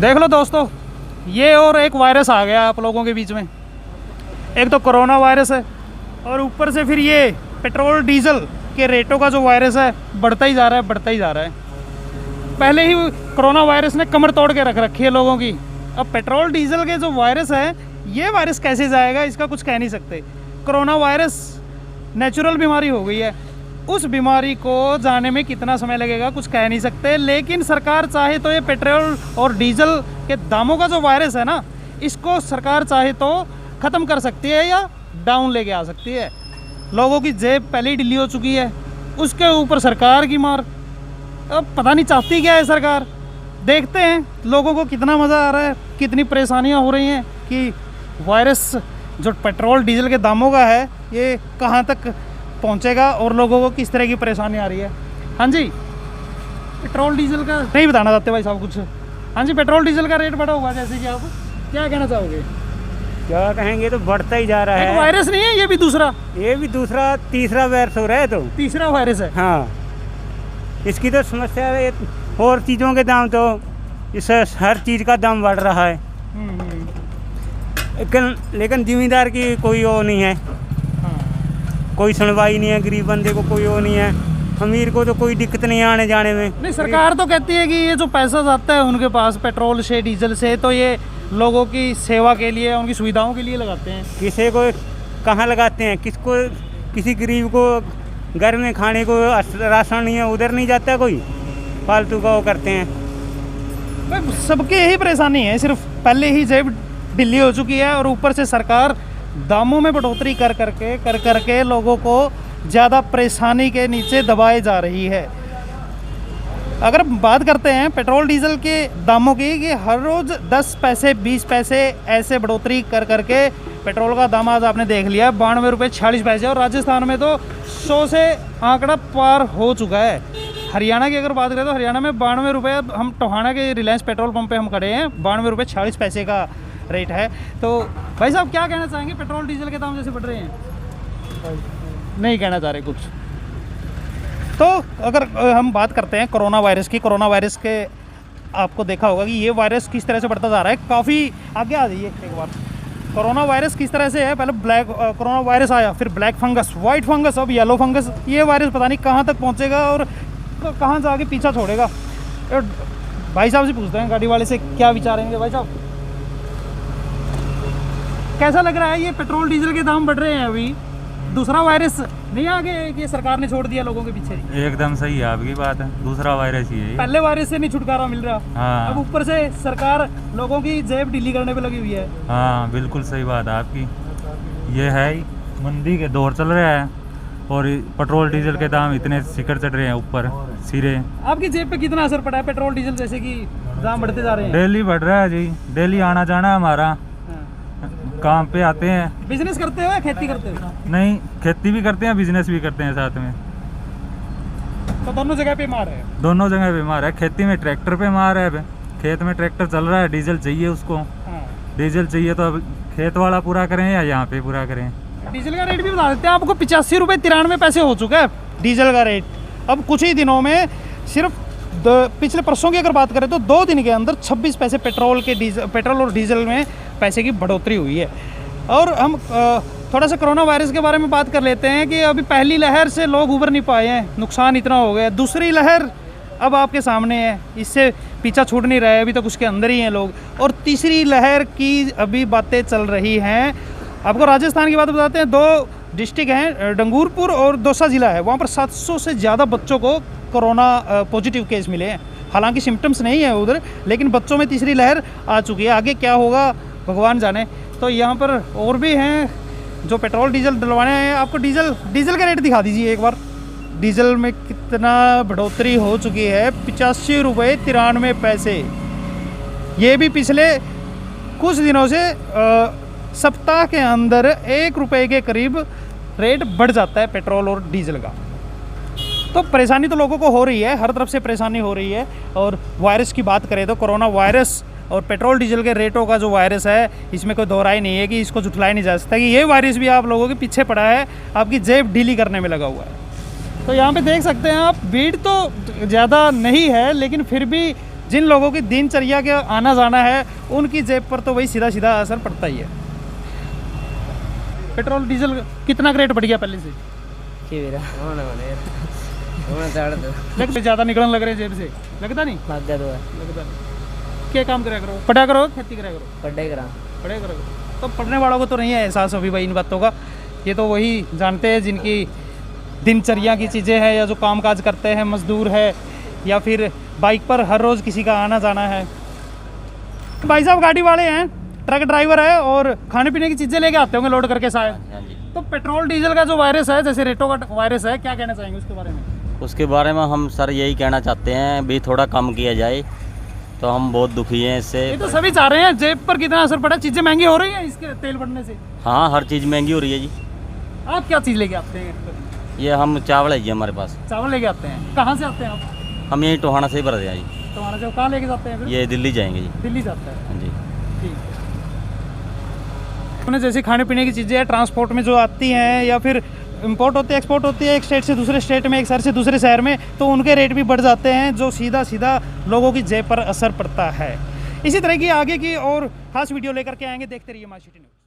देख लो दोस्तों, ये और एक वायरस आ गया आप लोगों के बीच में। एक तो कोरोना वायरस है और ऊपर से फिर ये पेट्रोल डीजल के रेटों का जो वायरस है बढ़ता ही जा रहा है, बढ़ता ही जा रहा है। पहले ही कोरोना वायरस ने कमर तोड़ के रख रखी है लोगों की। अब पेट्रोल डीजल के जो वायरस है, ये वायरस कैसे जाएगा इसका कुछ कह नहीं सकते। कोरोना वायरस नेचुरल बीमारी हो गई है, उस बीमारी को जाने में कितना समय लगेगा कुछ कह नहीं सकते। लेकिन सरकार चाहे तो ये पेट्रोल और डीजल के दामों का जो वायरस है ना, इसको सरकार चाहे तो ख़त्म कर सकती है या डाउन लेके आ सकती है। लोगों की जेब पहले ही ढीली हो चुकी है, उसके ऊपर सरकार की मार। अब पता नहीं चाहती क्या है सरकार। देखते हैं लोगों को कितना मज़ा आ रहा है, कितनी परेशानियां हो रही हैं कि वायरस जो पेट्रोल डीजल के दामों का है ये कहाँ तक पहुँचेगा और लोगों को किस तरह की परेशानी आ रही है। हाँ जी, पेट्रोल डीजल का नहीं बताना चाहते भाई साहब कुछ। हाँ जी, पेट्रोल डीजल का रेट बढ़ा हुआ जैसे कि आप क्या कहना चाहोगे? क्या कहेंगे, तो बढ़ता ही जा रहा एक है। वायरस नहीं है, ये भी दूसरा तीसरा वायरस हो रहा है। तो तीसरा वायरस है। हाँ, इसकी तो समस्या है। और चीज़ों के दाम तो इस हर चीज़ का दाम बढ़ रहा है। लेकिन जिम्मेदार की कोई वो नहीं है, कोई सुनवाई नहीं है। गरीब बंदे को कोई वो नहीं है, अमीर को तो कोई दिक्कत नहीं है आने जाने में। नहीं, सरकार तो कहती है कि ये जो पैसा जाता है उनके पास पेट्रोल से डीजल से, तो ये लोगों की सेवा के लिए, उनकी सुविधाओं के लिए लगाते हैं। किसी को कहाँ लगाते हैं, किसको, किसी गरीब को घर में खाने को राशन नहीं है, उधर नहीं जाता कोई, फालतू का वो करते हैं। भाई सबकी यही परेशानी है, सिर्फ पहले ही जेब ढीली हो चुकी है और ऊपर से सरकार दामों में बढ़ोतरी कर करके लोगों को ज़्यादा परेशानी के नीचे दबाए जा रही है। अगर बात करते हैं पेट्रोल डीजल के दामों की, कि हर रोज़ 10 पैसे 20 पैसे ऐसे बढ़ोतरी कर करके पेट्रोल का दाम आज आपने देख लिया 92 रुपये 46 पैसे, और राजस्थान में तो 100 से आंकड़ा पार हो चुका है। हरियाणा की अगर बात करें तो हरियाणा में 92 रुपये, हम टोहाना के रिलायंस पेट्रोल पंप पे हम खड़े हैं, 92 रुपये 46 पैसे का रेट है। तो भाई साहब क्या कहना चाहेंगे, पेट्रोल डीजल के दाम जैसे बढ़ रहे हैं? नहीं कहना चाह रहे कुछ। तो अगर हम बात करते हैं कोरोना वायरस की, कोरोना वायरस के आपको देखा होगा कि ये वायरस किस तरह से बढ़ता जा रहा है। काफ़ी आगे आ जाइए एक बार। कोरोना वायरस किस तरह से है, पहले ब्लैक कोरोना वायरस आया, फिर ब्लैक फंगस, वाइट फंगस, अब येलो फंगस। ये वायरस पता नहीं कहाँ तक पहुँचेगा और कहाँ से आगे पीछा छोड़ेगा। भाई साहब से पूछते हैं, गाड़ी वाले से क्या विचारेंगे। भाई साहब कैसा लग रहा है, ये पेट्रोल डीजल के दाम बढ़ रहे हैं, अभी दूसरा वायरस नहीं आ गया कि सरकार ने छोड़ दिया लोगों के पीछे? एकदम सही है आपकी बात है, दूसरा वायरस ही है। पहले वायरस से नहीं छुटकारा मिल रहा। हाँ। अब ऊपर से सरकार लोगों की जेब ढीली करने पे लगी हुई है। हाँ बिल्कुल सही बात है आपकी। ये है ही, मंदी के दौर चल रहा है और पेट्रोल डीजल के दाम इतने शिखर चढ़ रहे हैं ऊपर सिरे। आपकी जेब पे कितना असर पड़ा है पेट्रोल डीजल जैसे कि दाम बढ़ते जा रहे हैं? डेली बढ़ रहा है जी, डेली आना जाना है हमारा, काम पे आते हैं। बिजनेस करते हो या खेती करते हो? नहीं, खेती भी करते हैं, बिजनेस भी करते हैं साथ में। तो दोनों जगह पे मार है? दोनों जगह पे मार है। खेती में ट्रैक्टर पे मार है, खेत में ट्रैक्टर चल रहा है, डीजल चाहिए उसको। हाँ। डीजल चाहिए तो अब खेत वाला पूरा करें या यहाँ पे पूरा करें। डीजल का रेट भी बता देते हैं आपको, 85 रुपये 93 पैसे हो चुका है डीजल का रेट। अब कुछ ही दिनों में, सिर्फ पिछले परसों की अगर बात करें तो 2 दिन के अंदर 26 पैसे पेट्रोल और डीजल में पैसे की बढ़ोतरी हुई है। और हम थोड़ा सा कोरोना वायरस के बारे में बात कर लेते हैं कि अभी पहली लहर से लोग उबर नहीं पाए हैं, नुकसान इतना हो गया। दूसरी लहर अब आपके सामने है, इससे पीछा छूट नहीं रहा है, अभी तक उसके अंदर ही हैं लोग। और तीसरी लहर की अभी बातें चल रही हैं। आपको राजस्थान की बात बताते हैं, 2 डिस्ट्रिक्ट हैं, डंगूरपुर और दौसा ज़िला है, वहाँ पर 700 से ज़्यादा बच्चों को कोरोना पॉजिटिव केस मिले हैं। हालांकि सिम्टम्स नहीं है उधर, लेकिन बच्चों में तीसरी लहर आ चुकी है। आगे क्या होगा भगवान जाने। तो यहाँ पर और भी हैं जो पेट्रोल डीजल डलवाने हैं। आपको डीजल का रेट दिखा दीजिए एक बार। डीजल में कितना बढ़ोतरी हो चुकी है, 85 रुपये 93 पैसे। ये भी पिछले कुछ दिनों से सप्ताह के अंदर 1 रुपये के करीब रेट बढ़ जाता है पेट्रोल और डीजल का। तो परेशानी तो लोगों को हो रही है, हर तरफ से परेशानी हो रही है। और वायरस की बात करें तो कोरोना वायरस और पेट्रोल डीजल के रेटों का जो वायरस है, इसमें कोई दोहराई नहीं है कि इसको झुठलाया नहीं जा सकता कि ये वायरस भी आप लोगों के पीछे पड़ा है, आपकी जेब ढीली करने में लगा हुआ है। तो यहाँ पे देख सकते हैं आप, भीड़ तो ज़्यादा नहीं है, लेकिन फिर भी जिन लोगों की दिनचर्या के आना जाना है उनकी जेब पर तो वही सीधा सीधा असर पड़ता ही है। पेट्रोल डीजल कितना रेट बढ़ गया पहले से? लगता ज़्यादा निकलने लग रहे जेब से, लगता नहीं? लगता नहीं। क्या काम करा करो? पढ़ा करो, खेती करा करो? पढ़ाई करो। तो पढ़ने वालों को तो नहीं है एहसास अभी भाई इन बातों का। ये तो वही जानते हैं जिनकी दिनचर्या की चीज़ें हैं, या जो काम काज करते हैं, मजदूर है, या फिर बाइक पर हर रोज़ किसी का आना जाना है। भाई साहब गाड़ी वाले हैं, ट्रक ड्राइवर है, और खाने पीने की चीज़ें लेके आते होंगे लोड करके शायद। तो पेट्रोल डीजल का जो वायरस है, जैसे रेटों का वायरस है, क्या कहना चाहेंगे उसके बारे में? उसके बारे में हम सर यही कहना चाहते हैं भी थोड़ा कम किया जाए, तो हम बहुत दुखी हैं इससे। ये तो सभी चाह रहे हैं। जेब पर कितना असर पड़ा? चीज़ें महंगी हो रही हैं इसके तेल बढ़ने से। हाँ, हर चीज़ महंगी हो रही है जी। आप क्या चीज़ लेके आते हैं? ये हम चावल है जी हमारे पास। चावल लेके आते हैं। कहाँ से आते हैं आप? हम यही टोहाना से ही भरते हैं जी। तुम्हारा जो कहाँ लेके जाते हैं फिर? ये दिल्ली जाएंगे जी। दिल्ली जाता है। हाँ जी। ठीक है। उन्हें जैसे खाने पीने की चीज़ें हैं, ट्रांसपोर्ट में जो आती हैं, या फिर इंपोर्ट होती है, एक्सपोर्ट होती है एक स्टेट से दूसरे स्टेट में, एक शहर से दूसरे शहर में, तो उनके रेट भी बढ़ जाते हैं, जो सीधा सीधा लोगों की जेब पर असर पड़ता है। इसी तरह की आगे की और खास वीडियो लेकर के आएंगे। देखते रहिए माय सिटी न्यूज़।